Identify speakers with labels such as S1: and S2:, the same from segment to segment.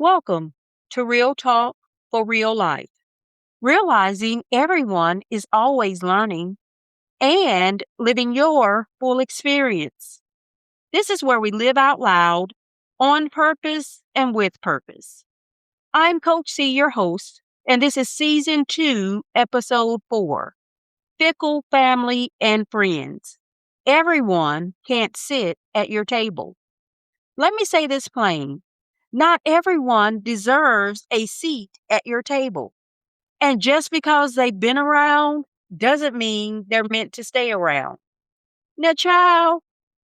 S1: Welcome to Real Talk for Real Life. Realizing everyone is always learning and living your full experience. This is where we live out loud, on purpose, and with purpose. I'm Coach C, your host, and this is Season 2, Episode 4 Fickle Family and Friends. Everyone can't sit at your table. Let me say this plain. Not everyone deserves a seat at your table. And just because they've been around doesn't mean they're meant to stay around. Now, child,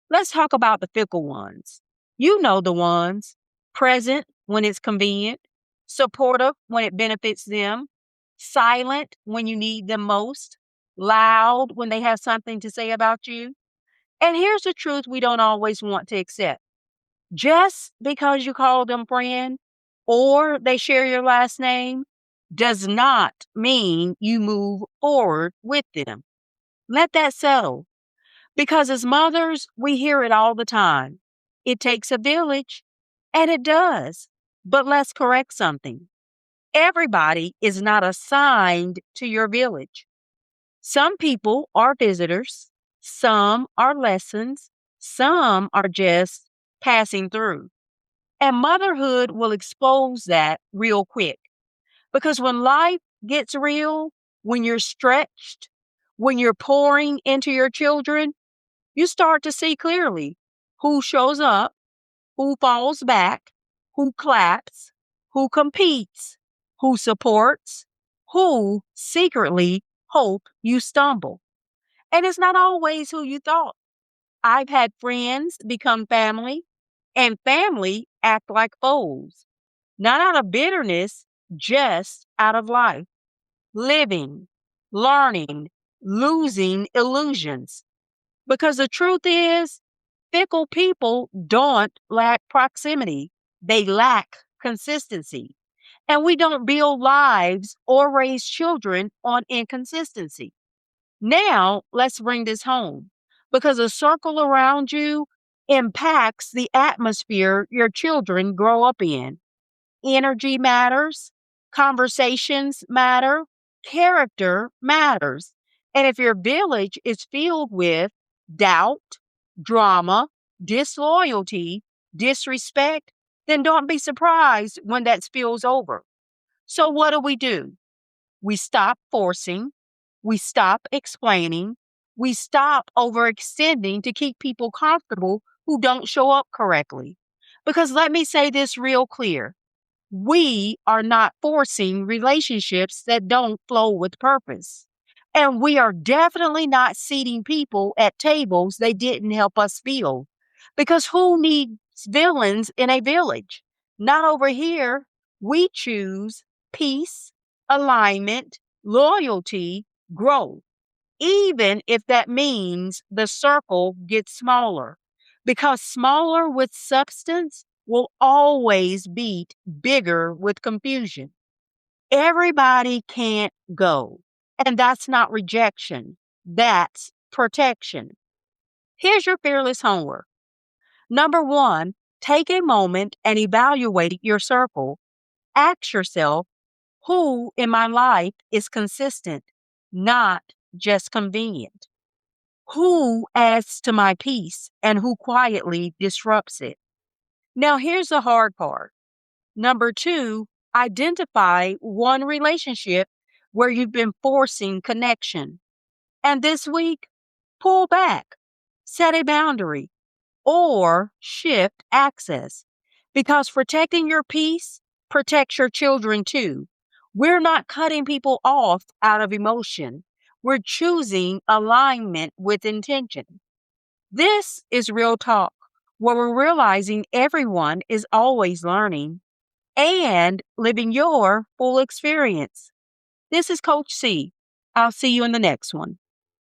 S1: let's talk about the fickle ones. You know the ones present when it's convenient, supportive when it benefits them, silent when you need them most, loud when they have something to say about you. And here's the truth we don't always want to accept. Just because you call them friend or they share your last name does not mean you move forward with them. Let that settle. Because as mothers, we hear it all the time. It takes a village, and it does. But let's correct something. Everybody is not assigned to your village. Some people are visitors, some are lessons, some are just passing through. And motherhood will expose that real quick. Because when life gets real, when you're stretched, when you're pouring into your children, you start to see clearly who shows up, who falls back, who claps, who competes, who supports, who secretly hope you stumble. And it's not always who you thought. I've had friends become family and family act like foes, not out of bitterness, just out of life, living, learning, losing illusions. Because the truth is, fickle people don't lack proximity, they lack consistency. And we don't build lives or raise children on inconsistency. Now, let's bring this home because a circle around you impacts the atmosphere your children grow up in. Energy matters, conversations matter, character matters. And if your village is filled with doubt, drama, disloyalty, disrespect, then don't be surprised when that spills over. So, what do? We stop forcing, we stop explaining, we stop overextending to keep people comfortable who don't show up correctly. Because let me say this real clear. We are not forcing relationships that don't flow with purpose. And we are definitely not seating people at tables they didn't help us build. Because who needs villains in a village? Not over here. We choose peace, alignment, loyalty, growth, even if that means the circle gets smaller. Because smaller with substance will always beat bigger with confusion. Everybody can't go. And that's not rejection, that's protection. Here's your fearless homework. Number one, take a moment and evaluate your circle. Ask yourself, who in my life is consistent, not just convenient? Who adds to my peace and who quietly disrupts it? Now, here's the hard part. Number two, identify one relationship where you've been forcing connection. And this week, pull back, set a boundary, or shift access. Because protecting your peace protects your children too. We're not cutting people off out of emotion. We're choosing alignment with intention. This is real talk, where we're realizing everyone is always learning and living your full experience. This is Coach C. I'll see you in the next one.